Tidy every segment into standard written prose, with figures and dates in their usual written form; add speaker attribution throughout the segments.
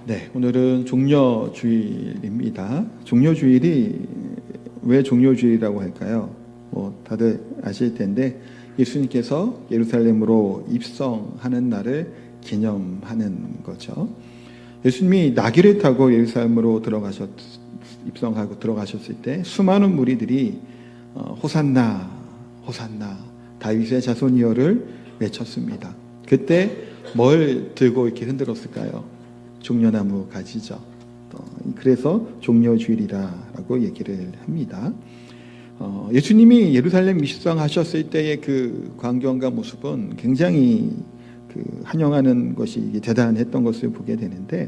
Speaker 1: 네, 오늘은 종려주일입니다. 종려주일이 왜 종려주일이라고 할까요? 다들 아실 텐데 예수님께서 예루살렘으로 입성하는 날을 기념하는 거죠. 예수님이 나귀를 타고 예루살렘으로 입성하고 들어가셨을 때 수많은 무리들이 호산나, 호산나, 다윗의 자손이여를 외쳤습니다. 그때 뭘 들고 이렇게 흔들었을까요? 종려나무 가지죠. 그래서 종려주일이라고 얘기를 합니다. 예수님이 예루살렘 입성하셨을 때의 그 광경과 모습은 굉장히 환영하는 것이 대단했던 것을 보게 되는데,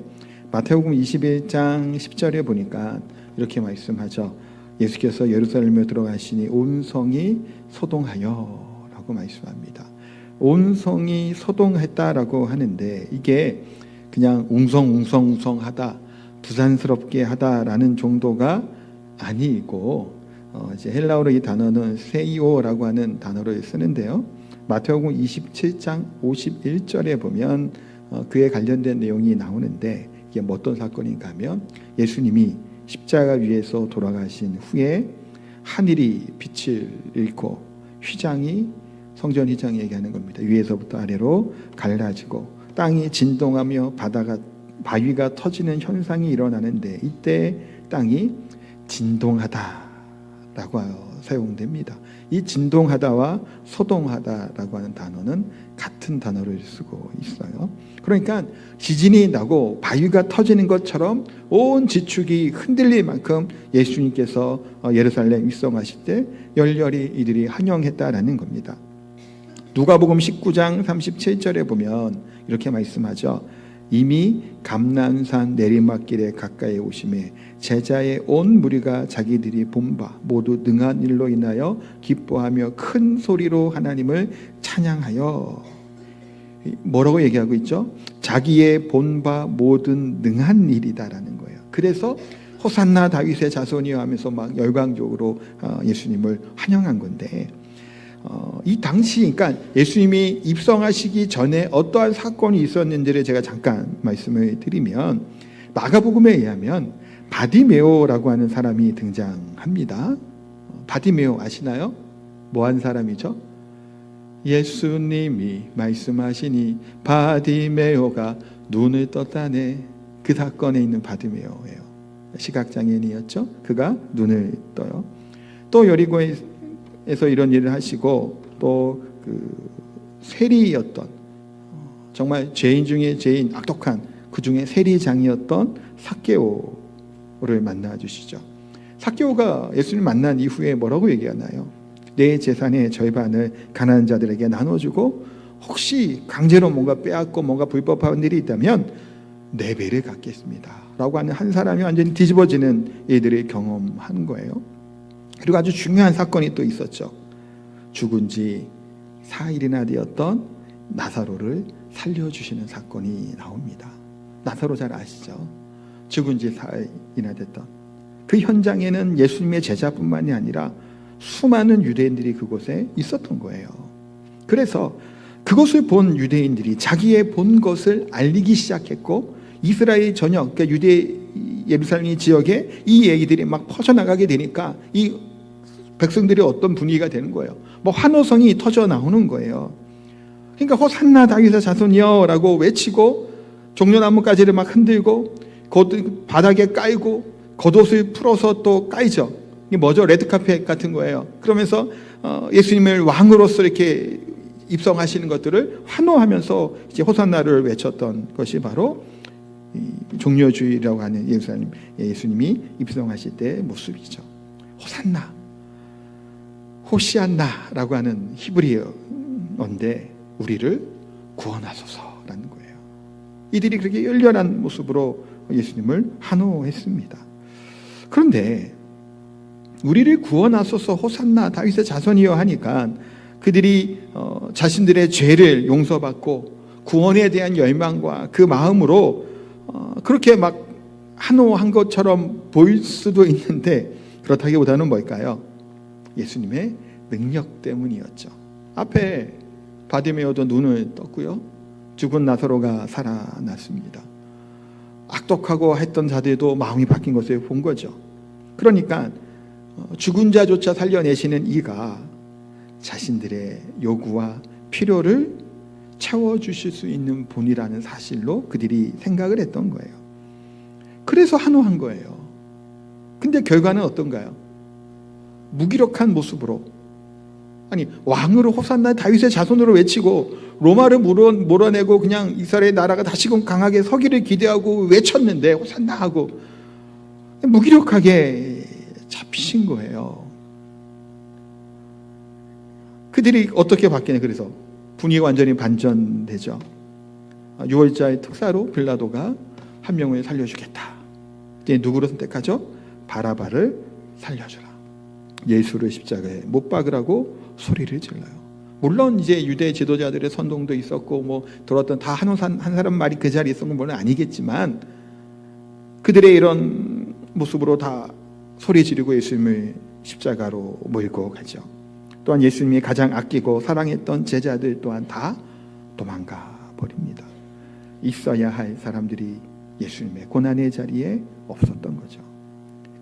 Speaker 1: 마태복음 21장 10절에 보니까 이렇게 말씀하죠. 예수께서 예루살렘에 들어가시니 온 성이 소동하여 라고 말씀합니다. 온 성이 소동했다라고 하는데, 이게 그냥 웅성웅성하다, 부산스럽게 하다라는 정도가 아니고, 이제 헬라어로 이 단어는 세이오라고 하는 단어를 쓰는데요. 마태복음 27장 51절에 보면 그에 관련된 내용이 나오는데, 이게 어떤 사건인가 하면 예수님이 십자가 위에서 돌아가신 후에 하늘이 빛을 잃고 성전 휘장이 얘기하는 겁니다. 위에서부터 아래로 갈라지고 땅이 진동하며 바위가 터지는 현상이 일어나는데, 이때 땅이 진동하다라고 사용됩니다. 이 진동하다와 소동하다라고 하는 단어는 같은 단어를 쓰고 있어요. 그러니까 지진이 나고 바위가 터지는 것처럼 온 지축이 흔들릴 만큼 예수님께서 예루살렘 입성하실 때 열렬히 이들이 환영했다라는 겁니다. 누가복음 19장 37절에 보면 이렇게 말씀하죠. 이미 감난산 내리막길에 가까이 오심에 제자의 온 무리가 자기들이 본 바 모두 능한 일로 인하여 기뻐하며 큰 소리로 하나님을 찬양하여, 뭐라고 얘기하고 있죠? 자기의 본 바 모든 능한 일이다라는 거예요. 그래서 호산나 다윗의 자손이여 하면서 막 열광적으로 예수님을 환영한 건데, 이 당시, 그러니까 예수님이 입성하시기 전에 어떠한 사건이 있었는지를 제가 잠깐 말씀을 드리면, 마가복음에 의하면 바디메오라고 하는 사람이 등장합니다. 바디메오 아시나요? 뭐한 사람이죠? 예수님이 말씀하시니 바디메오가 눈을 떴다네. 그 사건에 있는 바디메오예요. 시각장애인이었죠. 그가 눈을 떠요. 또 여리고에서 이런 일을 하시고, 또 세리였던, 정말 죄인 중에 죄인, 악독한 그 중에 세리장이었던 삭개오를 만나 주시죠. 삭개오가 예수님 만난 이후에 뭐라고 얘기하나요? 내 재산의 절반을 가난한 자들에게 나눠주고, 혹시 강제로 뭔가 빼앗고 뭔가 불법한 일이 있다면 네 배를 갚겠습니다 라고 하는 한 사람이 완전히 뒤집어지는 일들을 경험한 거예요. 그리고 아주 중요한 사건이 또 있었죠. 죽은 지 4일이나 되었던 나사로를 살려주시는 사건이 나옵니다. 나사로 잘 아시죠? 죽은 지 4일이나 됐던 그 현장에는 예수님의 제자뿐만이 아니라 수많은 유대인들이 그곳에 있었던 거예요. 그래서 그것을 본 유대인들이 자기의 본 것을 알리기 시작했고, 이스라엘 전역, 그러니까 예루살렘 지역에 이 얘기들이 막 퍼져나가게 되니까 이 백성들이 어떤 분위기가 되는 거예요. 환호성이 터져 나오는 거예요. 그러니까 호산나 다윗의 자손이여 라고 외치고, 종려나무가지를 막 흔들고, 바닥에 깔고 겉옷을 풀어서 또 깔죠. 이게 뭐죠? 레드카펫 같은 거예요. 그러면서 예수님을 왕으로서 이렇게 입성하시는 것들을 환호하면서 이제 호산나를 외쳤던 것이 바로 종려주일이라고 하는 예수님이 입성하실 때의 모습이죠. 호산나, 호시안나라고 하는 히브리어인데 우리를 구원하소서라는 거예요. 이들이 그렇게 열렬한 모습으로 예수님을 환호했습니다. 그런데 우리를 구원하소서 호산나 다윗의 자손이여 하니까 그들이 자신들의 죄를 용서받고 구원에 대한 열망과 그 마음으로 그렇게 막 환호한 것처럼 보일 수도 있는데, 그렇다기보다는 뭘까요? 예수님의 능력 때문이었죠. 앞에 바디메오도 눈을 떴고요, 죽은 나사로가 살아났습니다. 악독하고 했던 자들도 마음이 바뀐 것을 본 거죠. 그러니까 죽은 자조차 살려내시는 이가 자신들의 요구와 필요를 채워주실 수 있는 분이라는 사실로 그들이 생각을 했던 거예요. 그래서 한호한 거예요. 근데 결과는 어떤가요? 무기력한 모습으로, 아니 왕으로 호산나 다윗의 자손으로 외치고 로마를 몰아내고 그냥 이스라엘 나라가 다시금 강하게 서기를 기대하고 외쳤는데 호산나 하고 무기력하게 잡히신 거예요. 그들이 어떻게 바뀌냐. 그래서 분위기가 완전히 반전되죠. 6월자의 특사로 빌라도가 한 명을 살려주겠다. 이제 누구를 선택하죠? 바라바를 살려주라. 예수를 십자가에 못 박으라고 소리를 질러요. 물론 이제 유대 지도자들의 선동도 있었고 뭐 들었던 다 한 사람 말이 그 자리에 있었던 건 아니겠지만 그들의 이런 모습으로 다 소리 지르고 예수님을 십자가로 몰고 가죠. 또한 예수님이 가장 아끼고 사랑했던 제자들 또한 다 도망가 버립니다. 있어야 할 사람들이 예수님의 고난의 자리에 없었던 거죠.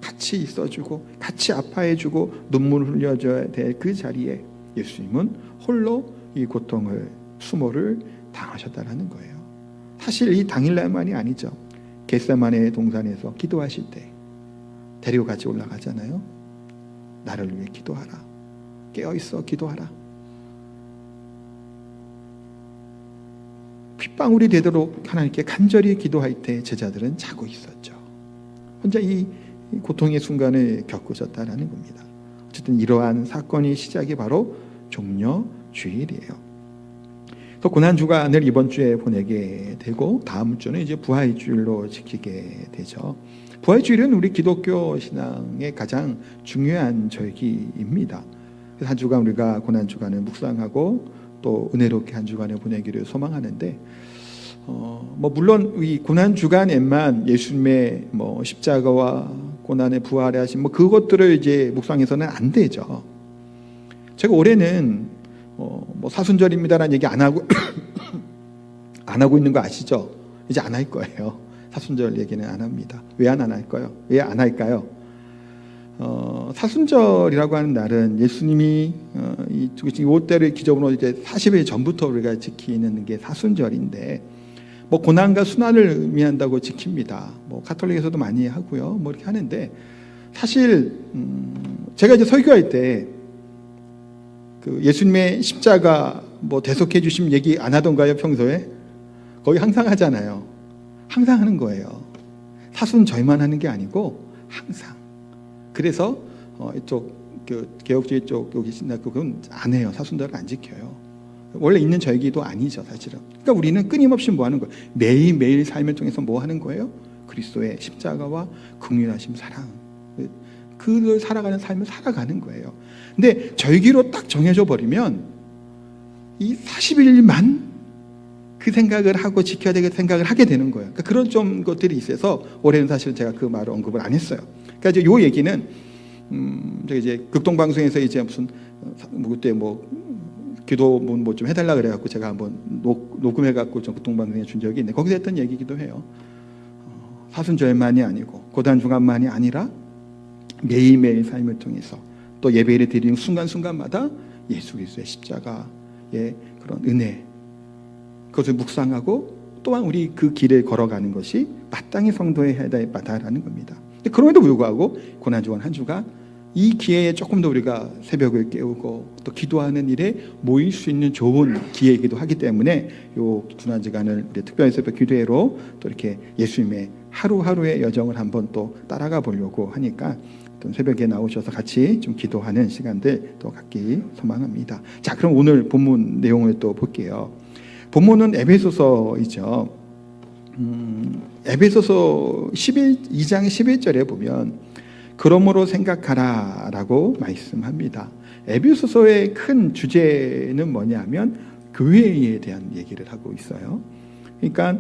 Speaker 1: 같이 있어주고 같이 아파해주고 눈물을 흘려줘야 될 그 자리에 예수님은 홀로 이 고통을 수모를 당하셨다는 거예요. 사실 이 당일날만이 아니죠. 겟세마네 동산에서 기도하실 때 데리고 같이 올라가잖아요. 나를 위해 기도하라. 깨어있어 기도하라. 핏방울이 되도록 하나님께 간절히 기도할 때 제자들은 자고 있었죠. 혼자 이 고통의 순간을 겪으셨다는 겁니다. 어쨌든 이러한 사건의 시작이 바로 종려주일이에요. 그래서 고난주간을 이번 주에 보내게 되고 다음 주는 이제 부활주일로 지키게 되죠. 부활주일은 우리 기독교 신앙의 가장 중요한 절기입니다. 그래서 한 주간 우리가 고난주간을 묵상하고 또 은혜롭게 한 주간을 보내기를 소망하는데 뭐 물론 이 고난주간에만 예수님의 뭐 십자가와 고난의 부활에 하신 뭐 그것들을 이제 묵상해서는 안 되죠. 제가 올해는 뭐 사순절입니다라는 얘기 안 하고 안 하고 있는 거 아시죠? 이제 안 할 거예요. 사순절 얘기는 안 합니다. 왜 안 할까요? 왜 안 할까요? 사순절이라고 하는 날은 예수님이 이 5대를 기점으로 이제 40일 전부터 우리가 지키는 게 사순절인데 뭐 고난과 순환을 의미한다고 지킵니다. 뭐 가톨릭에서도 많이 하고요. 뭐 이렇게 하는데 사실 제가 이제 설교할 때 그 예수님의 십자가 뭐 대속해 주심 얘기 안 하던가요? 평소에 거의 항상 하잖아요. 항상 하는 거예요. 사순절만 하는 게 아니고 항상. 그래서 이쪽 개혁주의 쪽 여기 신학교 그건 안 해요. 사순절을 안 지켜요. 원래 있는 절기도 아니죠, 사실은. 그러니까 우리는 끊임없이 뭐 하는 거예요? 매일매일 삶을 통해서 뭐 하는 거예요? 그리스도의 십자가와 긍휼하심 사랑. 그걸 살아가는 삶을 살아가는 거예요. 근데 절기로 딱 정해져 버리면 이 40일만 그 생각을 하고 지켜야 되게 생각을 하게 되는 거예요. 그러니까 그런 좀 것들이 있어서 올해는 사실 제가 그 말을 언급을 안 했어요. 그러니까 이제 요 얘기는 저기 이제 극동방송에서 이제 무슨 그때 뭐 기도문 뭐 좀 해달라 그래갖고 제가 한번 녹음해갖고 좀 극동방송에 준 적이 있는데 거기서 했던 얘기기도 해요. 사순절만이 아니고 고난주간만이 아니라 매일매일 삶을 통해서 또 예배를 드리는 순간순간마다 예수 그리스도의 십자가의 그런 은혜 그것을 묵상하고 또한 우리 그 길을 걸어가는 것이 마땅히 성도의 해야 될 바다라는 겁니다. 그럼에도 불구하고 고난주간 한 주간 이 기회에 조금 더 우리가 새벽을 깨우고 또 기도하는 일에 모일 수 있는 좋은 기회이기도 하기 때문에 요 고난주간을 우리 특별히 새벽 기도회로 또 이렇게 예수님의 하루하루의 여정을 한번 또 따라가 보려고 하니까 또 새벽에 나오셔서 같이 좀 기도하는 시간들 또 갖기 소망합니다. 자, 그럼 오늘 본문 내용을 또 볼게요. 본문은 에베소서이죠. 에베소서 2장 11절에 보면 그러므로 생각하라 라고 말씀합니다. 에베소서의 큰 주제는 뭐냐면 교회에 대한 얘기를 하고 있어요. 그러니까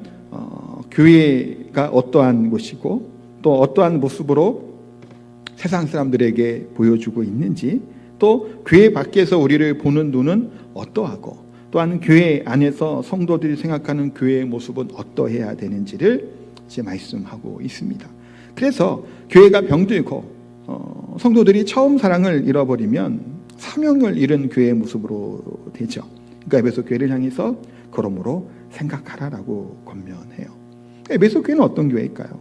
Speaker 1: 교회가 어떠한 곳이고 또 어떠한 모습으로 세상 사람들에게 보여주고 있는지 또 교회 밖에서 우리를 보는 눈은 어떠하고 또한 교회 안에서 성도들이 생각하는 교회의 모습은 어떠해야 되는지를 이제 말씀하고 있습니다. 그래서 교회가 병들고 성도들이 처음 사랑을 잃어버리면 사명을 잃은 교회의 모습으로 되죠. 그러니까 에베소 교회를 향해서 그러므로 생각하라라고 권면해요. 에베소 교회는 어떤 교회일까요?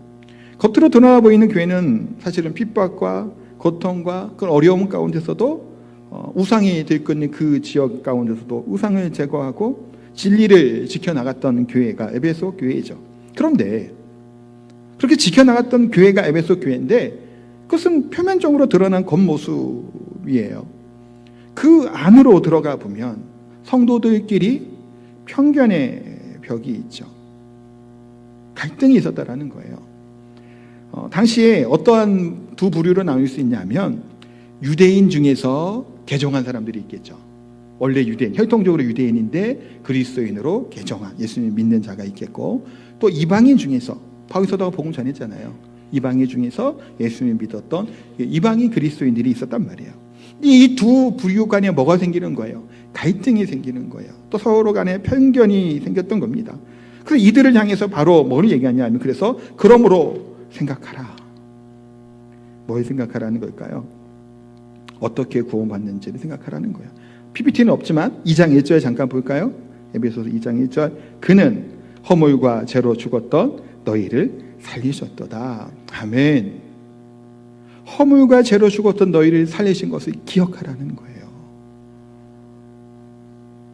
Speaker 1: 겉으로 드러나 보이는 교회는 사실은 핍박과 고통과 그 어려움 가운데서도 우상이 들끓는 그 지역 가운데서도 우상을 제거하고 진리를 지켜나갔던 교회가 에베소 교회이죠. 그런데 그렇게 지켜나갔던 교회가 에베소 교회인데 그것은 표면적으로 드러난 겉모습이에요. 그 안으로 들어가 보면 성도들끼리 편견의 벽이 있죠. 갈등이 있었다라는 거예요. 당시에 어떠한 두 부류로 나눌 수 있냐면 유대인 중에서 개종한 사람들이 있겠죠. 원래 유대인, 혈통적으로 유대인인데 그리스도인으로 개종한 예수님 믿는 자가 있겠고, 또 이방인 중에서 바울 사도가 복음 전했잖아요. 이방인 중에서 예수님 믿었던 이방인 그리스도인들이 있었단 말이에요. 이 두 부류 간에 뭐가 생기는 거예요? 갈등이 생기는 거예요. 또 서로 간에 편견이 생겼던 겁니다. 그래서 이들을 향해서 바로 뭘 얘기하냐면, 그래서 그러므로 생각하라. 뭘 생각하라는 걸까요? 어떻게 구원받는지를 생각하라는 거예요. PPT는 없지만 2장 1절 잠깐 볼까요? 에베소서 2장 1절. 그는 허물과 죄로 죽었던 너희를 살리셨도다. 아멘. 허물과 죄로 죽었던 너희를 살리신 것을 기억하라는 거예요.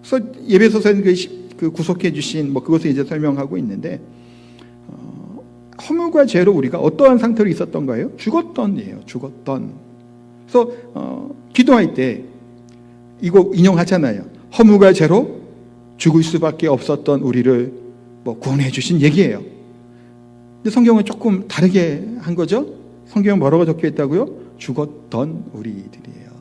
Speaker 1: 그래서 에베소서는 그 구속해 주신 그것을 이제 설명하고 있는데, 허물과 죄로 우리가 어떠한 상태로 있었던 거예요? 죽었던이에요. 죽었던. 그래서 기도할 때 이거 인용하잖아요. 허물과 죄로 죽을 수밖에 없었던 우리를 구원해 주신 얘기예요. 근데 성경은 조금 다르게 한 거죠. 성경은 뭐라고 적혀 있다고요? 죽었던 우리들이에요.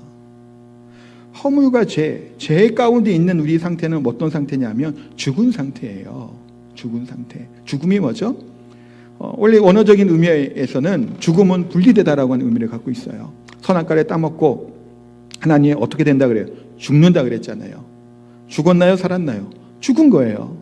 Speaker 1: 허물과 죄 가운데 있는 우리 상태는 어떤 상태냐면 죽은 상태예요. 죽은 상태. 죽음이 뭐죠? 원래 원어적인 의미에서는 죽음은 분리되다라고 하는 의미를 갖고 있어요. 선악과를 따먹고 하나님 어떻게 된다 그래요? 죽는다 그랬잖아요. 죽었나요? 살았나요? 죽은 거예요.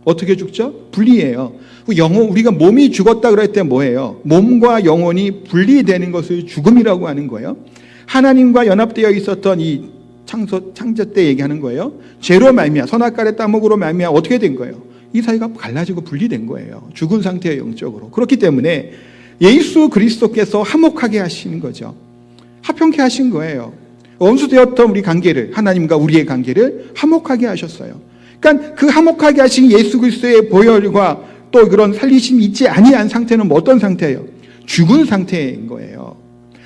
Speaker 1: 어떻게 죽죠? 분리해요. 우리가 몸이 죽었다 그럴 때 뭐예요? 몸과 영혼이 분리되는 것을 죽음이라고 하는 거예요. 하나님과 연합되어 있었던 이 창조 때 얘기하는 거예요. 죄로 말미암아, 선악과를 따먹으로 말미암아 어떻게 된 거예요? 이 사이가 갈라지고 분리된 거예요. 죽은 상태예요, 영적으로. 그렇기 때문에 예수 그리스도께서 화목하게 하시는 거죠. 화평케 하신 거예요. 원수되었던 우리 관계를, 하나님과 우리의 관계를 화목하게 하셨어요. 그러니까 그 화목하게 하신 예수 그리스도의 보혈과 또 그런 살리심이 있지 아니한 상태는 어떤 상태예요? 죽은 상태인 거예요.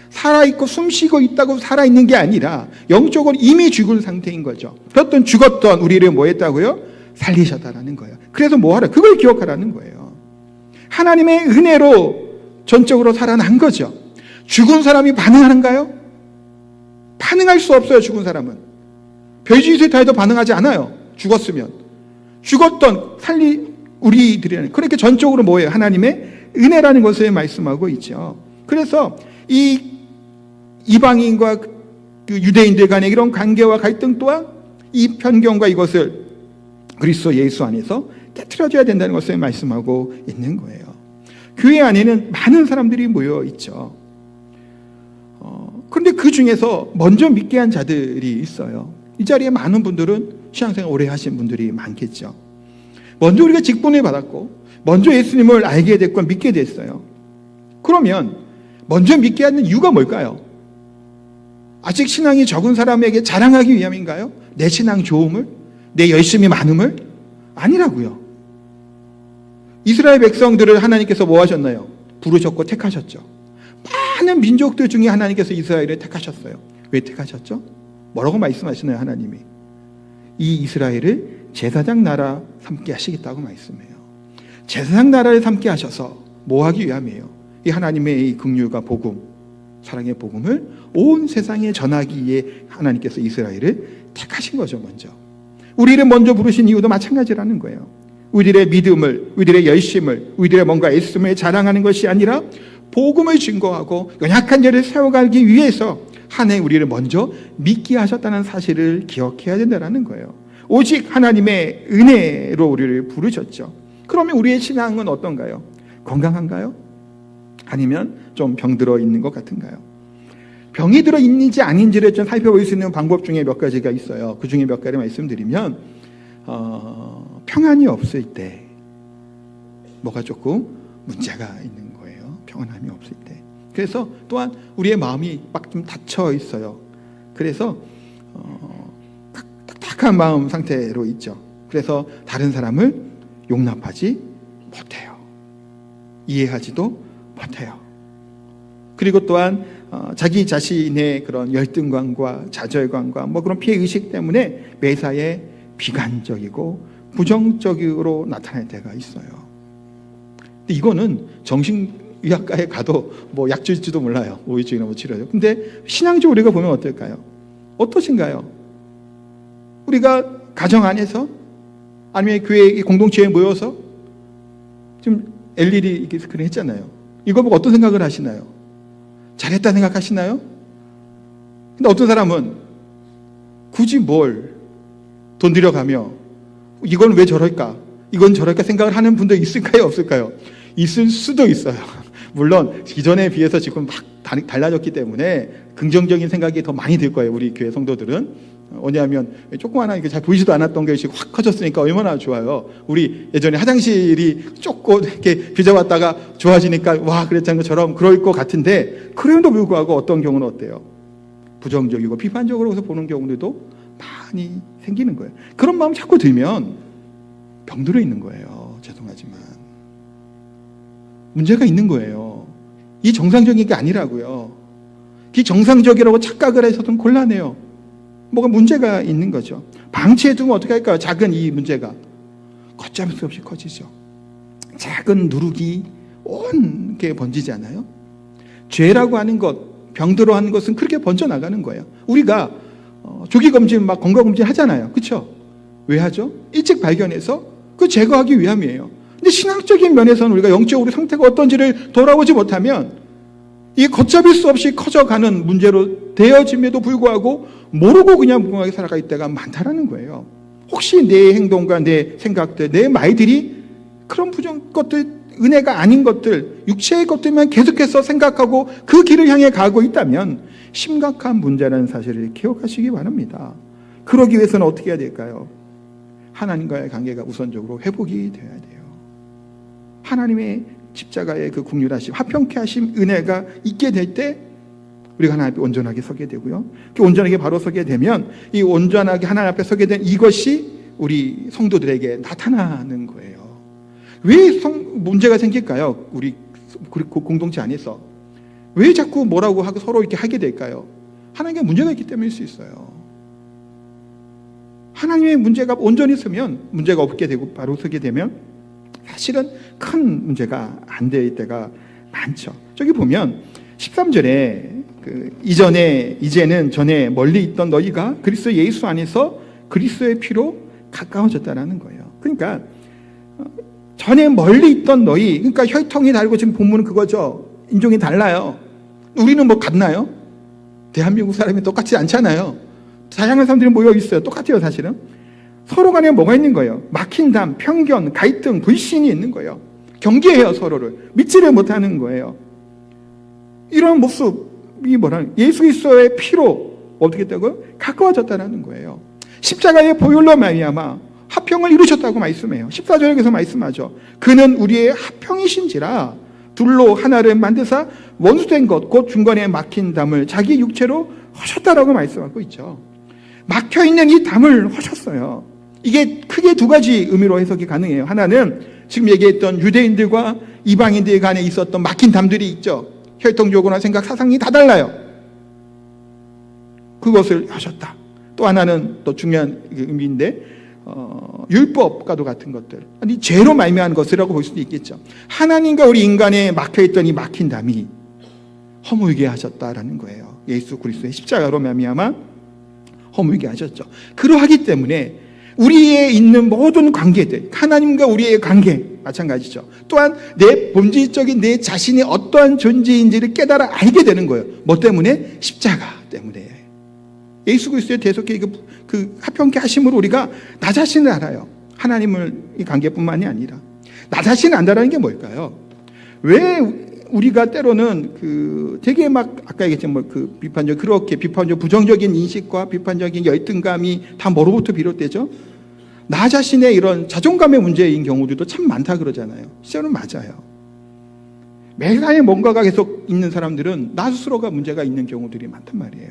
Speaker 1: 살아있고 숨쉬고 있다고 살아있는 게 아니라 영적으로 이미 죽은 상태인 거죠. 그렇던 죽었던 우리를 뭐 했다고요? 살리셨다라는 거예요. 그래서 뭐 하라? 그걸 기억하라는 거예요. 하나님의 은혜로 전적으로 살아난 거죠. 죽은 사람이 반응하는가요? 반응할 수 없어요. 죽은 사람은 별짓을 다 해도 반응하지 않아요. 죽었으면. 죽었던 우리들이라는, 그렇게 전적으로 뭐예요? 하나님의 은혜라는 것을 말씀하고 있죠. 그래서 이 이방인과 그 유대인들 간의 이런 관계와 갈등 또한 이 편견과 이것을 그리스도 예수 안에서 깨트려져야 된다는 것을 말씀하고 있는 거예요. 교회 안에는 많은 사람들이 모여 있죠. 그런데 그 중에서 먼저 믿게 한 자들이 있어요. 이 자리에 많은 분들은 신앙생활 오래 하신 분들이 많겠죠. 먼저 우리가 직분을 받았고 먼저 예수님을 알게 됐고 믿게 됐어요. 그러면 먼저 믿게 하는 이유가 뭘까요? 아직 신앙이 적은 사람에게 자랑하기 위함인가요? 내 신앙 좋음을? 내 열심이 많음을? 아니라고요. 이스라엘 백성들을 하나님께서 뭐 하셨나요? 부르셨고 택하셨죠. 많은 민족들 중에 하나님께서 이스라엘을 택하셨어요. 왜 택하셨죠? 뭐라고 말씀하시나요? 하나님이 이 이스라엘을 제사장 나라 삼게 하시겠다고 말씀해요. 제사장 나라를 삼게 하셔서 뭐 하기 위함이에요? 이 하나님의 이 긍휼과 복음, 사랑의 복음을 온 세상에 전하기 위해 하나님께서 이스라엘을 택하신 거죠. 먼저 우리를 먼저 부르신 이유도 마찬가지라는 거예요. 우리들의 믿음을, 우리들의 열심을, 우리들의 뭔가 애씀을 자랑하는 것이 아니라 복음을 증거하고 연약한 자를 세워가기 위해서 하나님 우리를 먼저 믿게 하셨다는 사실을 기억해야 된다는 거예요. 오직 하나님의 은혜로 우리를 부르셨죠. 그러면 우리의 신앙은 어떤가요? 건강한가요? 아니면 좀 병들어 있는 것 같은가요? 병이 들어 있는지 아닌지를 좀 살펴볼 수 있는 방법 중에 몇 가지가 있어요. 그 중에 몇 가지 말씀드리면 평안이 없을 때 뭐가 조금 문제가 있는 거예요. 평안함이 없을 때. 그래서 또한 우리의 마음이 막 좀 닫혀 있어요. 그래서 딱딱한 마음 상태로 있죠. 그래서 다른 사람을 용납하지 못해요. 이해하지도 못해요. 그리고 또한 자기 자신의 그런 열등감과 좌절감과 뭐 그런 피해의식 때문에 매사에 비관적이고 부정적으로 나타날 때가 있어요. 근데 이거는 정신의학과에 가도 뭐 약 줄지도 몰라요. 우울증이나 뭐 치료요. 근데 신앙적으로 우리가 보면 어떨까요? 어떠신가요? 우리가 가정 안에서 아니면 교회 공동체에 모여서 지금 LED 스크린 했잖아요. 이거 보고 어떤 생각을 하시나요? 잘했다 생각하시나요? 근데 어떤 사람은 굳이 뭘 돈 들여가며 이건 왜 저럴까? 이건 저럴까 생각을 하는 분도 있을까요? 없을까요? 있을 수도 있어요. 물론 기존에 비해서 지금 막 달라졌기 때문에 긍정적인 생각이 더 많이 들 거예요. 우리 교회 성도들은. 왜냐하면 조그마한 이렇게 잘 보이지도 않았던 것이 확 커졌으니까 얼마나 좋아요. 우리 예전에 화장실이 좁고 이렇게 빚어왔다가 좋아지니까 와 그랬던 것처럼 그럴 것 같은데 그럼에도 불구하고 어떤 경우는 어때요? 부정적이고 비판적으로 보는 경우들도 많이 생기는 거예요. 그런 마음 자꾸 들면 병들어 있는 거예요. 죄송하지만 문제가 있는 거예요. 이 정상적인 게 아니라고요. 이 정상적이라고 착각을 해서는 곤란해요. 뭐가 문제가 있는 거죠. 방치해 두면 어떻게 할까요? 작은 이 문제가 걷잡을 수 없이 커지죠. 작은 누룩이 온 게 번지지 않아요? 죄라고 하는 것, 병들어 하는 것은 그렇게 번져나가는 거예요. 우리가 조기검진 막 건강검진 하잖아요. 그렇죠? 왜 하죠? 일찍 발견해서 그 제거하기 위함이에요. 근데 신앙적인 면에서는 우리가 영적으로 상태가 어떤지를 돌아보지 못하면 이게 걷잡을 수 없이 커져가는 문제로 되어짐에도 불구하고 모르고 그냥 무궁하게 살아가 있다가 많다라는 거예요. 혹시 내 행동과 내 생각들, 내 말들이 그런 부정 것들, 은혜가 아닌 것들, 육체의 것들만 계속해서 생각하고 그 길을 향해 가고 있다면 심각한 문제라는 사실을 기억하시기 바랍니다. 그러기 위해서는 어떻게 해야 될까요? 하나님과의 관계가 우선적으로 회복이 되어야 돼요. 하나님의 십자가의 그 긍휼하심, 화평케 하심 은혜가 있게 될 때 우리가 하나님 앞에 온전하게 서게 되고요. 그 온전하게 바로 서게 되면 이 온전하게 하나님 앞에 서게 된 이것이 우리 성도들에게 나타나는 거예요. 왜 문제가 생길까요? 우리 공동체 안에서 왜 자꾸 뭐라고 하고 서로 이렇게 하게 될까요? 하나님께 문제가 있기 때문일 수 있어요. 하나님의 문제가 온전히 서면 문제가 없게 되고 바로 서게 되면 사실은 큰 문제가 안 될 때가 많죠. 저기 보면 13절에 이제는 전에 멀리 있던 너희가 그리스도 예수 안에서 그리스도의 피로 가까워졌다라는 거예요. 그러니까 전에 멀리 있던 너희, 그러니까 혈통이 다르고 지금 본문은 그거죠. 인종이 달라요. 우리는 뭐 같나요? 대한민국 사람이 똑같지 않잖아요. 다양한 사람들이 모여 있어요. 똑같아요, 사실은. 서로 간에 뭐가 있는 거예요? 막힌 담, 편견, 갈등, 불신이 있는 거예요. 경계해요, 서로를. 믿지를 못하는 거예요. 이런 모습이 예수 그리스도의 피로 어떻게 됐다고요? 가까워졌다는 거예요. 십자가의 보혈로 말미암아 화평을 이루셨다고 말씀해요. 14절에서 말씀하죠. 그는 우리의 화평이신지라 둘로 하나를 만드사 원수된 것 곧 중간에 막힌 담을 자기 육체로 허셨다라고 말씀하고 있죠. 막혀있는 이 담을 허셨어요. 이게 크게 두 가지 의미로 해석이 가능해요. 하나는 지금 얘기했던 유대인들과 이방인들 간에 있었던 막힌 담들이 있죠. 혈통적으로나 생각, 사상이 다 달라요. 그것을 하셨다. 또 하나는 또 중요한 의미인데 율법과도 같은 것들, 아니 죄로 말미암은 것이라고 볼 수도 있겠죠. 하나님과 우리 인간에 막혀있던 이 막힌 담이 허물게 하셨다라는 거예요. 예수 그리스도의 십자가로 말미암아 허물게 하셨죠. 그러하기 때문에 우리의 있는 모든 관계들, 하나님과 우리의 관계 마찬가지죠. 또한 내 본질적인 내 자신이 어떠한 존재인지를 깨달아 알게 되는 거예요. 뭐 때문에? 십자가 때문에. 예수 그리스도의 대속의 그 화평케 하심으로 우리가 나 자신을 알아요. 하나님을 이 관계뿐만이 아니라 나 자신을 안다라는 게 뭘까요? 왜 우리가 때로는 되게 막 아까 얘기했지만 그렇게 비판적 부정적인 인식과 비판적인 열등감이 다 뭐로부터 비롯되죠? 나 자신의 이런 자존감의 문제인 경우들도 참 많다 그러잖아요. 실제로 맞아요. 매사에 뭔가가 계속 있는 사람들은 나 스스로가 문제가 있는 경우들이 많단 말이에요.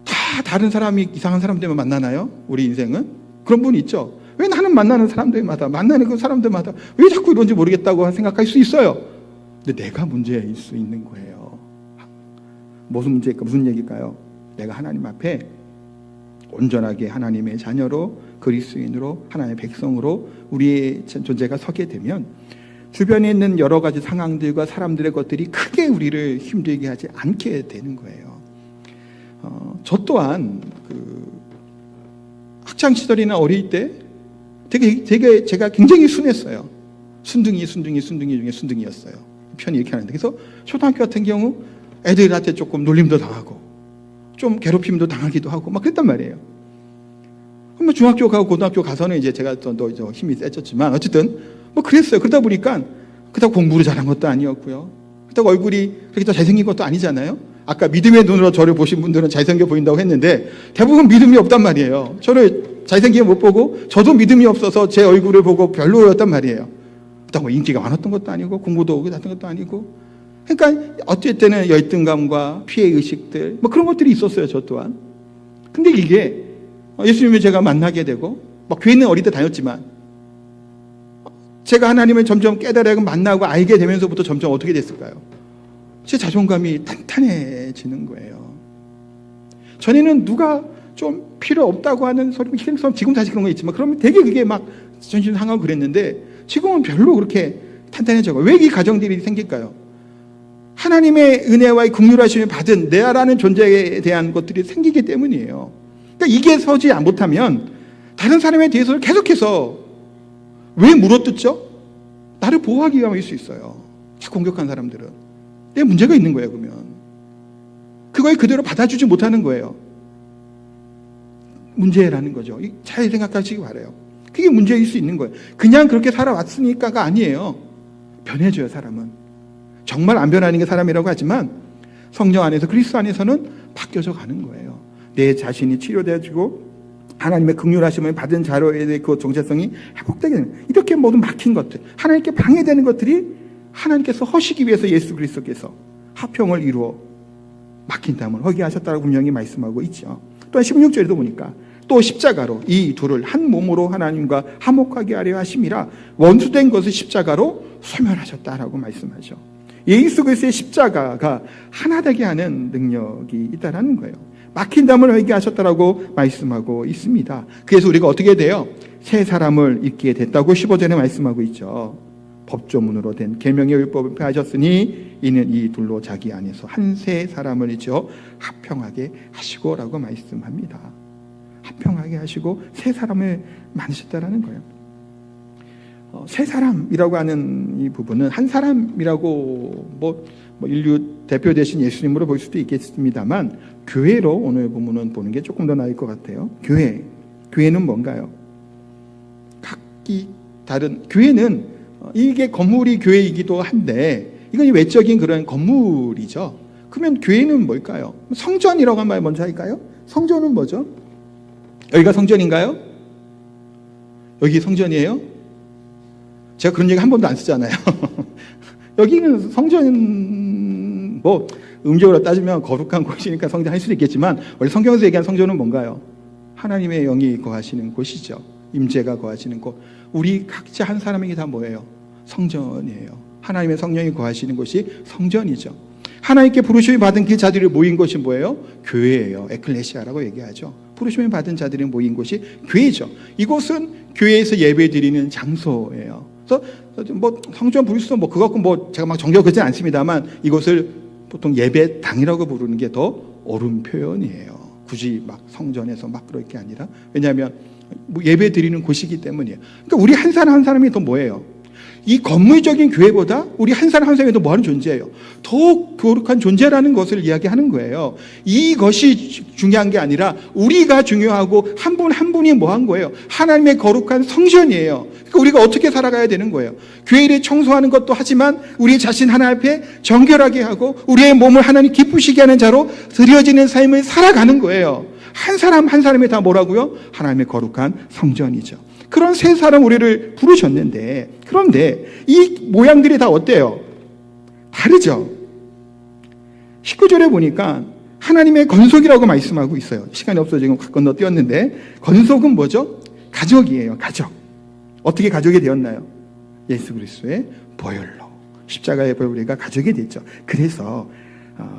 Speaker 1: 다 다른 사람이 이상한 사람들만 만나나요? 우리 인생은? 그런 분이 있죠. 왜 나는 만나는 사람들마다 만나는 그 사람들마다 왜 자꾸 이런지 모르겠다고 생각할 수 있어요. 근데 내가 문제일 수 있는 거예요. 무슨 문제일까? 무슨 얘기일까요? 내가 하나님 앞에 온전하게 하나님의 자녀로 그리스도인으로 하나님의 백성으로 우리의 존재가 서게 되면 주변에 있는 여러 가지 상황들과 사람들의 것들이 크게 우리를 힘들게 하지 않게 되는 거예요. 저 또한 학창 시절이나 어릴 때 되게 제가 굉장히 순했어요. 순둥이 중에 순둥이였어요. 편히 이렇게 하는데 그래서 초등학교 같은 경우 애들한테 조금 놀림도 당하고 좀 괴롭힘도 당하기도 하고 막 그랬단 말이에요. 뭐 중학교 가고 고등학교 가서는 이제 제가 또 힘이 세졌지만 어쨌든 뭐 그랬어요. 그러다 보니까 그렇다고 공부를 잘한 것도 아니었고요. 그렇다고 얼굴이 그렇게 더 잘생긴 것도 아니잖아요. 아까 믿음의 눈으로 저를 보신 분들은 잘생겨 보인다고 했는데 대부분 믿음이 없단 말이에요. 저를 잘생기게 못 보고 저도 믿음이 없어서 제 얼굴을 보고 별로였단 말이에요. 그렇다고 인기가 많았던 것도 아니고 공부도 했던 것도 아니고 그러니까 어쩔 때는 열등감과 피해의식들 뭐 그런 것들이 있었어요. 저 또한. 근데 이게 예수님을 제가 만나게 되고 막 교회는 어릴 때 다녔지만 제가 하나님을 점점 깨달아고 만나고 알게 되면서부터 점점 어떻게 됐을까요? 제 자존감이 탄탄해지는 거예요. 전에는 누가 좀 필요 없다고 하는 소리, 지금 다시 그런 거 있지만 그러면 되게 그게 막 전신 상하고 그랬는데 지금은 별로 그렇게 탄탄해져요. 왜 이 가정들이 생길까요? 하나님의 은혜와 긍휼하심을 받은 내라는 존재에 대한 것들이 생기기 때문이에요. 그러니까 이게 서지 못하면 다른 사람에 대해서 계속해서 왜 물어뜯죠? 나를 보호하기 위함일 수 있어요. 공격한 사람들은. 내 문제가 있는 거예요, 그러면. 그걸 그대로 받아주지 못하는 거예요. 문제라는 거죠. 잘 생각하시기 바라요. 그게 문제일 수 있는 거예요. 그냥 그렇게 살아왔으니까가 아니에요. 변해져요, 사람은. 정말 안 변하는 게 사람이라고 하지만 성령 안에서 그리스도 안에서는 바뀌어져 가는 거예요. 내 자신이 치료되어지고 하나님의 긍휼하심을 받은 자로에 대해 그 정체성이 회복되게 되는 이렇게 모든 막힌 것들 하나님께 방해되는 것들이 하나님께서 허시기 위해서 예수 그리스도께서 화평을 이루어 막힌 담을 허게 하셨다고 분명히 말씀하고 있죠. 또한 16절에도 보니까 또 십자가로 이 둘을 한 몸으로 하나님과 화목하게 하려 하심이라 원수된 것을 십자가로 소멸하셨다라고 말씀하죠. 예수 그리스도의 십자가가 하나 되게 하는 능력이 있다라는 거예요. 막힌 담을 회개 하셨다라고 말씀하고 있습니다. 그래서 우리가 어떻게 돼요? 새 사람을 입게 됐다고 15절에 말씀하고 있죠. 법조문으로 된 계명의 율법을 폐하셨으니 이는 이 둘로 자기 안에서 한 새 사람을 이죠 합평하게 하시고라고 말씀합니다. 합평하게 하시고 새 사람을 만드셨다라는 거예요. 새 사람이라고 하는 이 부분은 한 사람이라고 뭐 인류 대표 되신 예수님으로 볼 수도 있겠습니다만 교회로 오늘 본문은 보는 게 조금 더 나을 것 같아요. 교회는 뭔가요? 각기 다른 교회는 이게 건물이 교회이기도 한데 이건 외적인 그런 건물이죠. 그러면 교회는 뭘까요? 성전이라고 한 말 먼저 할까요? 성전은 뭐죠? 여기가 성전인가요? 여기 성전이에요? 제가 그런 얘기 한 번도 안 쓰잖아요. 여기는 성전, 뭐 음적으로 따지면 거룩한 곳이니까 성전 할 수도 있겠지만 원래 성경에서 얘기한 성전은 뭔가요? 하나님의 영이 거하시는 곳이죠. 임재가 거하시는 곳. 우리 각자 한 사람에게 다 뭐예요? 성전이에요. 하나님의 성령이 거하시는 곳이 성전이죠. 하나님께 부르심을 받은 그 자들이 모인 곳이 뭐예요? 교회예요. 에클레시아라고 얘기하죠. 부르심을 받은 자들이 모인 곳이 교회죠. 이곳은 교회에서 예배드리는 장소예요. 그래서 뭐 성전 부르시도 뭐 그거 갖고 뭐 제가 막 정적하지 않습니다만 이곳을 보통 예배당이라고 부르는 게 더 옳은 표현이에요. 굳이 막 성전에서 막 그럴 게 아니라 왜냐하면 뭐 예배드리는 곳이기 때문이에요. 그러니까 우리 한 사람 한 사람이 더 뭐예요? 이 건물적인 교회보다 우리 한 사람 한 사람이 더 뭐하는 존재예요? 더 거룩한 존재라는 것을 이야기하는 거예요. 이것이 중요한 게 아니라 우리가 중요하고 한 분 한 분이 뭐한 거예요? 하나님의 거룩한 성전이에요. 그러니까 우리가 어떻게 살아가야 되는 거예요? 교회를 청소하는 것도 하지만 우리 자신 하나님 앞에 정결하게 하고 우리의 몸을 하나님 기쁘시게 하는 자로 드려지는 삶을 살아가는 거예요. 한 사람 한 사람이 다 뭐라고요? 하나님의 거룩한 성전이죠. 그런 세 사람 우리를 부르셨는데, 그런데 이 모양들이 다 어때요? 다르죠. 19절에 보니까 하나님의 건속이라고 말씀하고 있어요. 시간이 없어 지금 건너뛰었는데, 건속은 뭐죠? 가족이에요. 가족. 어떻게 가족이 되었나요? 예수 그리스도의 보혈로, 십자가의 보혈로 우리가 가족이 됐죠. 그래서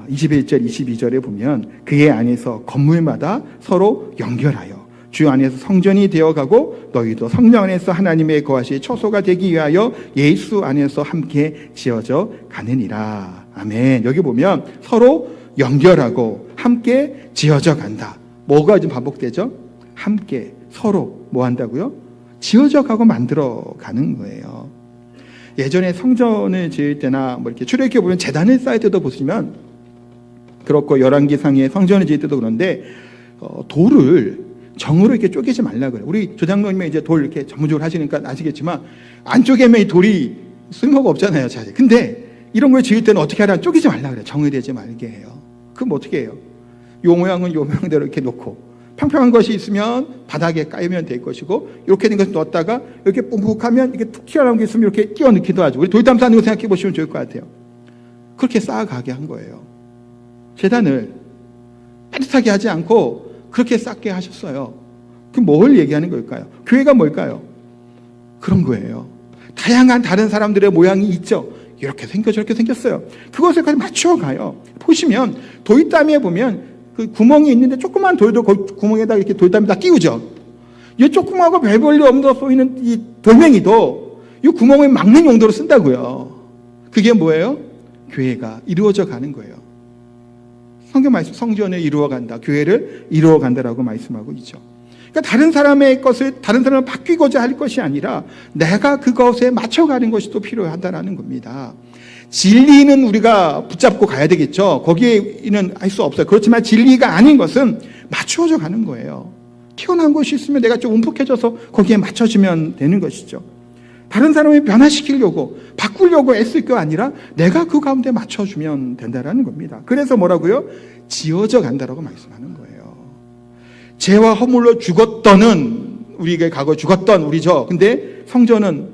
Speaker 1: 21절 22절에 보면 그의 안에서 건물마다 서로 연결하여 주 안에서 성전이 되어가고 너희도 성령 안에서 하나님의 거하실 처소가 되기 위하여 예수 안에서 함께 지어져 가느니라. 아멘. 여기 보면 서로 연결하고 함께 지어져 간다. 뭐가 좀 반복되죠? 함께 서로 뭐 한다고요? 지어져 가고 만들어 가는 거예요. 예전에 성전을 지을 때나 뭐 이렇게 출애굽에 보면 제단을 쌓을 때도 보시면 그렇고 열왕기상에 성전을 지을 때도 그런데 돌을 정으로 이렇게 쪼개지 말라 그래요. 우리 조장로님이 이제 돌 이렇게 전문적으로 하시니까 아시겠지만 안쪽에면 이 돌이 쓸모가 없잖아요, 사실. 근데 이런 걸 지을 때는 어떻게 하라? 쪼개지 말라 그래요. 정을 대지 말게 해요. 그럼 어떻게 해요? 요 모양은 요 모양대로 이렇게 놓고 평평한 것이 있으면 바닥에 깔면 될 것이고 이렇게 된 것을 넣었다가 이렇게 뿜북하면 이렇게 툭 튀어나온 게 있으면 이렇게 끼워 넣기도 하죠. 우리 돌담 쌓는 거 생각해 보시면 좋을 것 같아요. 그렇게 쌓아가게 한 거예요. 제단을 따뜻하게 하지 않고 그렇게 쌓게 하셨어요. 그럼 뭘 얘기하는 걸까요? 교회가 뭘까요? 그런 거예요. 다양한 다른 사람들의 모양이 있죠. 이렇게 생겨 저렇게 생겼어요. 그것을 맞춰가요. 보시면 돌담에 보면 그 구멍이 있는데 조그만 돌도 그 구멍에다 이렇게 돌담에다 끼우죠. 이 조그마하고 별 볼일 없는 보이는 이 돌멩이도 이 구멍을 막는 용도로 쓴다고요. 그게 뭐예요? 교회가 이루어져 가는 거예요. 성경 말씀, 성전을 이루어간다, 교회를 이루어간다라고 말씀하고 있죠. 그러니까 다른 사람의 것을 다른 사람을 바뀌고자 할 것이 아니라 내가 그것에 맞춰가는 것이 또 필요하다라는 겁니다. 진리는 우리가 붙잡고 가야 되겠죠. 거기에는 할 수 없어요. 그렇지만 진리가 아닌 것은 맞추어져 가는 거예요. 튀어나온 것이 있으면 내가 좀 움푹해져서 거기에 맞춰지면 되는 것이죠. 다른 사람을 변화시키려고 바꾸려고 애쓸 게 아니라 내가 그 가운데 맞춰주면 된다라는 겁니다. 그래서 뭐라고요? 지어져 간다라고 말씀하는 거예요. 죄와 허물로 죽었던은 우리에게 과거 죽었던 우리죠. 근데 성전은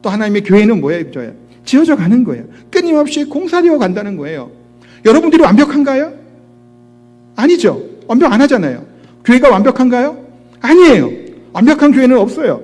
Speaker 1: 또 하나님의 교회는 뭐예요? 지어져 가는 거예요. 끊임없이 공사되어 간다는 거예요. 여러분들이 완벽한가요? 아니죠. 완벽 안 하잖아요. 교회가 완벽한가요? 아니에요. 완벽한 교회는 없어요.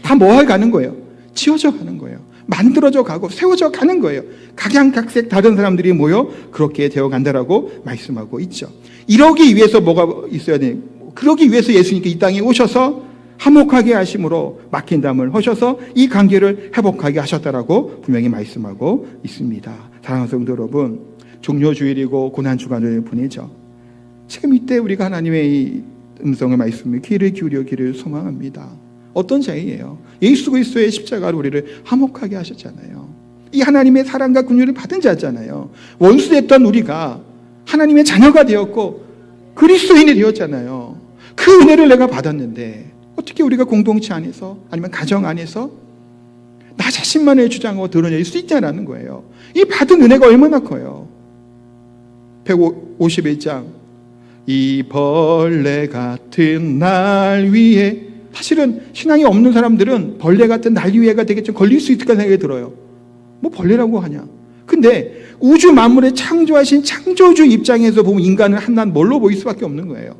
Speaker 1: 다 모아 가는 거예요. 지어져 가는 거예요. 만들어져 가고 세워져 가는 거예요. 각양각색 다른 사람들이 모여 그렇게 되어 간다라고 말씀하고 있죠. 이러기 위해서 뭐가 있어야 돼? 그러기 위해서 예수님께 이 땅에 오셔서 화목하게 하심으로 막힌 담을 하셔서 이 관계를 회복하게 하셨다라고 분명히 말씀하고 있습니다. 사랑하는 성도 여러분, 종료주일이고 고난주간을 보내죠. 지금 이때 우리가 하나님의 이 음성의 말씀을 귀를 기울이기를 소망합니다. 어떤 자이에요? 예수 그리스도의 십자가로 우리를 화목하게 하셨잖아요. 이 하나님의 사랑과 긍휼을 받은 자잖아요. 원수됐던 우리가 하나님의 자녀가 되었고 그리스도인이 되었잖아요. 그 은혜를 내가 받았는데 어떻게 우리가 공동체 안에서 아니면 가정 안에서 나 자신만을 주장하고 드러낼 수 있냐라는 거예요. 이 받은 은혜가 얼마나 커요. 151장 이 벌레 같은 날 위에, 사실은 신앙이 없는 사람들은 벌레 같은 날 위에가 되게 좀 걸릴 수 있을까 생각이 들어요. 뭐 벌레라고 하냐. 근데 우주 만물을 창조하신 창조주 입장에서 보면 인간은 한낱 뭘로 보일 수밖에 없는 거예요.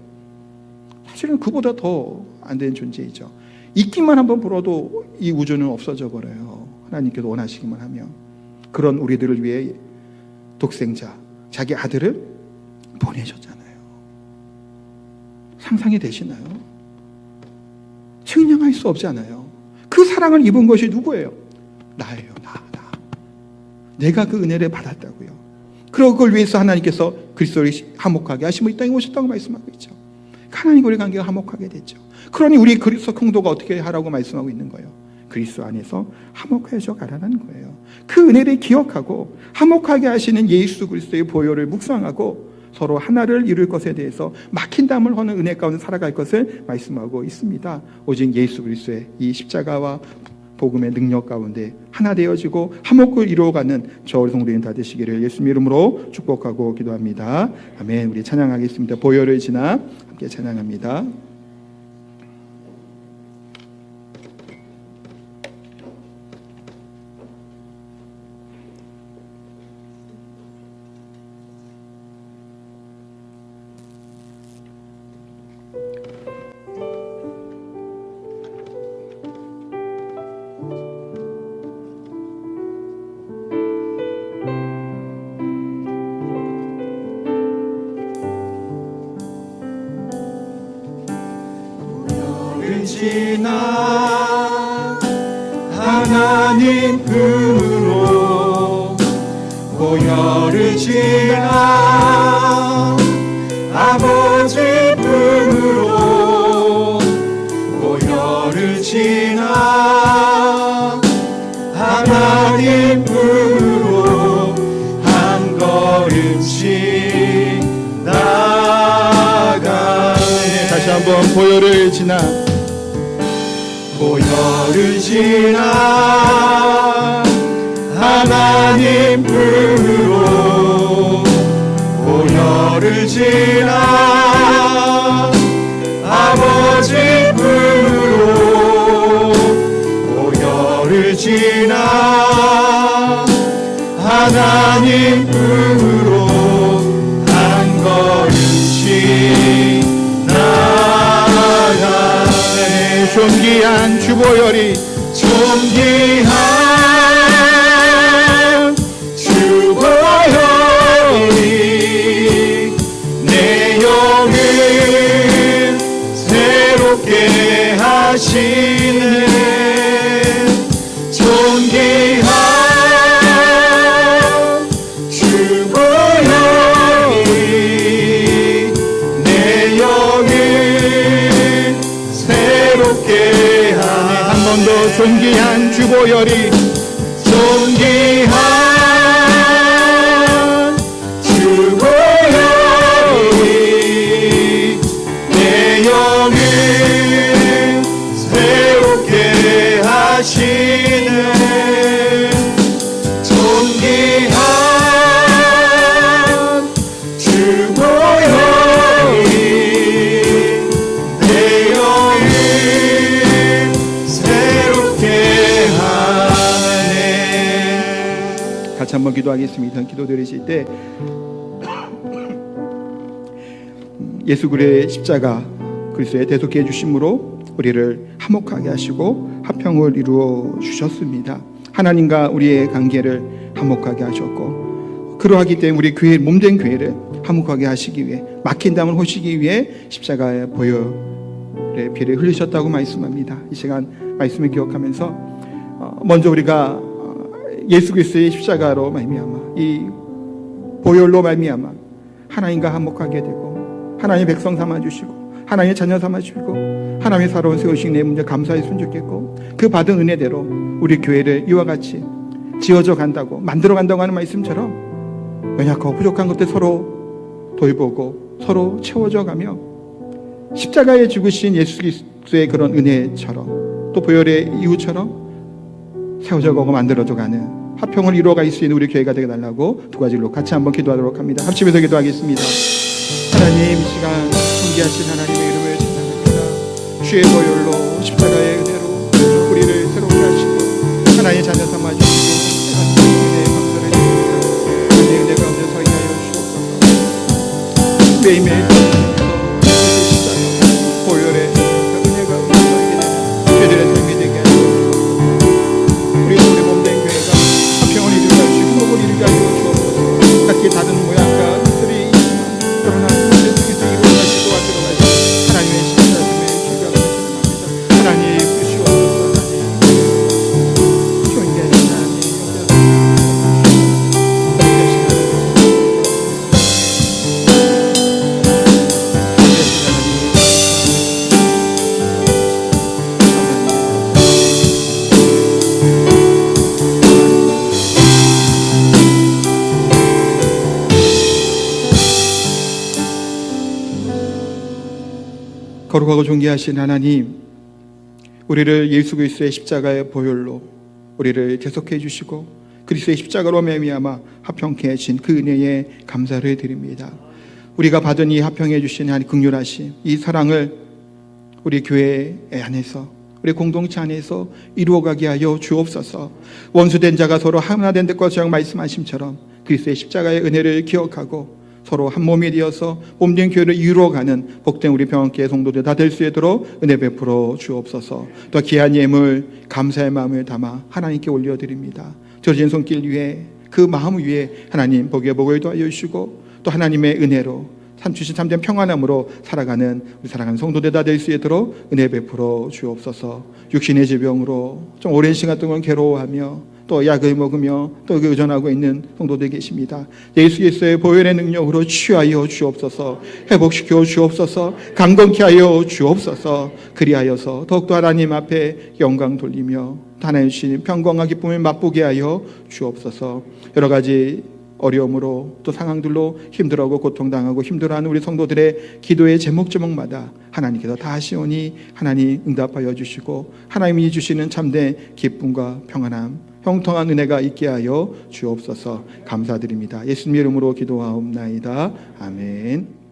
Speaker 1: 사실은 그보다 더 안 되는 존재이죠. 있기만 한번 불어도 이 우주는 없어져 버려요. 하나님께서 원하시기만 하면. 그런 우리들을 위해 독생자, 자기 아들을 보내셨잖아요. 상상이 되시나요? 증명할 수 없잖아요. 그 사랑을 입은 것이 누구예요? 나예요. 나. 내가 그 은혜를 받았다고요. 그걸 위해서 하나님께서 그리스도를 화목하게 하시고 이 땅에 오셨다고 말씀하고 있죠. 하나님과 우리 관계가 화목하게 됐죠. 그러니 우리 그리스도 성도가 어떻게 하라고 말씀하고 있는 거예요? 그리스도 안에서 화목해져 가라는 거예요. 그 은혜를 기억하고 화목하게 하시는 예수 그리스도의 보혈을 묵상하고 서로 하나를 이룰 것에 대해서 막힌 담을 허는 은혜 가운데 살아갈 것을 말씀하고 있습니다. 오직 예수 그리스도의 이 십자가와 복음의 능력 가운데 하나 되어지고 화목을 이루어가는 저 우리 성도인 다 되시기를 예수님 이름으로 축복하고 기도합니다. 아멘. 우리 찬양하겠습니다. 보혈을 지나 함께 찬양합니다.
Speaker 2: 지나 하나님 품으로 보혈을 지나 아버지 품으로 보혈을 지나 하나님 품으로 한 걸음씩 나가네.
Speaker 1: 다시 한번 보혈을 지나
Speaker 2: 보혈을 지나 하나님 품으로 보혈을 지나 아버지 품으로 보혈을 지나 하나님 품으로 한 걸음씩 나가네.
Speaker 1: 존귀한 주보혈이
Speaker 2: 존귀한 주보혈이 내 영을 새롭게 하시네. 존귀한 주보혈이 내 영을 새롭게 하네.
Speaker 1: 한 번 더 존귀한 주보혈이
Speaker 2: 존귀한 주보혈이 내 영을 새롭게 하시네. 존귀한 주보혈이 내 영을 새롭게 하네.
Speaker 1: 같이 한번 기도하겠습니다. 기도 드리실 때 예수 그리스도의 십자가 그리스도의 대속해 주심으로 우리를 화목하게 하시고 화평을 이루어 주셨습니다. 하나님과 우리의 관계를 화목하게 하셨고 그러하기 때문에 우리 교회 몸된 교회를 화목하게 하시기 위해 막힌 담을 호시기 위해 십자가의 보혈의 피를 흘리셨다고 말씀합니다. 이 시간 말씀을 기억하면서 먼저 우리가 예수 그리스도의 십자가로 말미암아 이 보혈로 말미암아 하나님과 화목하게 되고 하나님의 백성 삼아주시고 하나님의 자녀 삼아주시고 하나님의 살아온 세우신 내 문제 감사했으면 좋겠고 그 받은 은혜대로 우리 교회를 이와 같이 지어져 간다고 만들어 간다고 하는 말씀처럼 연약하고 부족한 것들 서로 돌보고 서로 채워져 가며 십자가에 죽으신 예수 그리스도의 그런 은혜처럼 또 보혈의 이유처럼 세워져 가고 만들어져 가는 화평을 이루어갈 수 있는 우리 교회가 되게 달라고 두 가지로 같이 한번 기도하도록 합니다. 합심해서 기도하겠습니다. 하나님, 이 시간 존귀하신 하나님의 이름을 찬양합니다. 주의 보혈로 십자가의 은혜로 우리를 새롭게 하시고 하나님의 자녀 삼아주시고 하나님의 은혜에 감사를 드립니다. 하나님의 은혜 가운데 서게 하여 주옵소서. 매일매일 십자가 보혈의 은혜 가운데 서게 되는 죄들의 삶이 되게 하시고 우리 몸된 교회가 화평을 이루게 하시고 복을 이루게 하여 주옵소서. 각기 다른 모양과 틀이 있지만 그러나 모든 속에서 이루어가시고 만들어가시고 하나님의 십자가의 주가 하나님 거룩하고 존귀하신 하나님, 우리를 예수 그리스도의 십자가의 보혈로 우리를 계속해 주시고 그리스도의 십자가로 말미암아 합평케 하신 그 은혜에 감사를 드립니다. 우리가 받은 이 합평해 주신 하나님 긍휼하심, 이 사랑을 우리 교회 안에서, 우리 공동체 안에서 이루어가게 하여 주옵소서. 원수된 자가 서로 하나된 것처럼 말씀하심처럼 그리스도의 십자가의 은혜를 기억하고 서로 한 몸이 되어서 몸된 교회를 이루어가는 복된 우리 평안교회 성도들 다 될 수 있도록 은혜 베풀어 주옵소서. 또 귀한 예물 감사의 마음을 담아 하나님께 올려드립니다. 저진 손길 위에 그 마음 위에 하나님 복의 복을 더하여 주시고 또 하나님의 은혜로 주신 참된 평안함으로 살아가는 우리 사랑하는 성도들 다 될 수 있도록 은혜 베풀어 주옵소서. 육신의 질병으로 좀 오랜 시간 동안 괴로워하며 또 약을 먹으며 또 의존하고 있는 성도들 계십니다. 예수 그리스도의 보혈의 능력으로 치유하여 주옵소서. 회복시켜 주옵소서. 강건케 하여 주옵소서. 그리하여서 더욱더 하나님 앞에 영광 돌리며 하나님 주신 평강과 기쁨을 맛보게 하여 주옵소서. 여러 가지 어려움으로 또 상황들로 힘들어하고 고통당하고 힘들어하는 우리 성도들의 기도의 제목마다 하나님께서 다 하시오니 하나님 응답하여 주시고 하나님이 주시는 참된 기쁨과 평안함, 형통한 은혜가 있게 하여 주옵소서. 감사드립니다. 예수님 이름으로 기도하옵나이다. 아멘.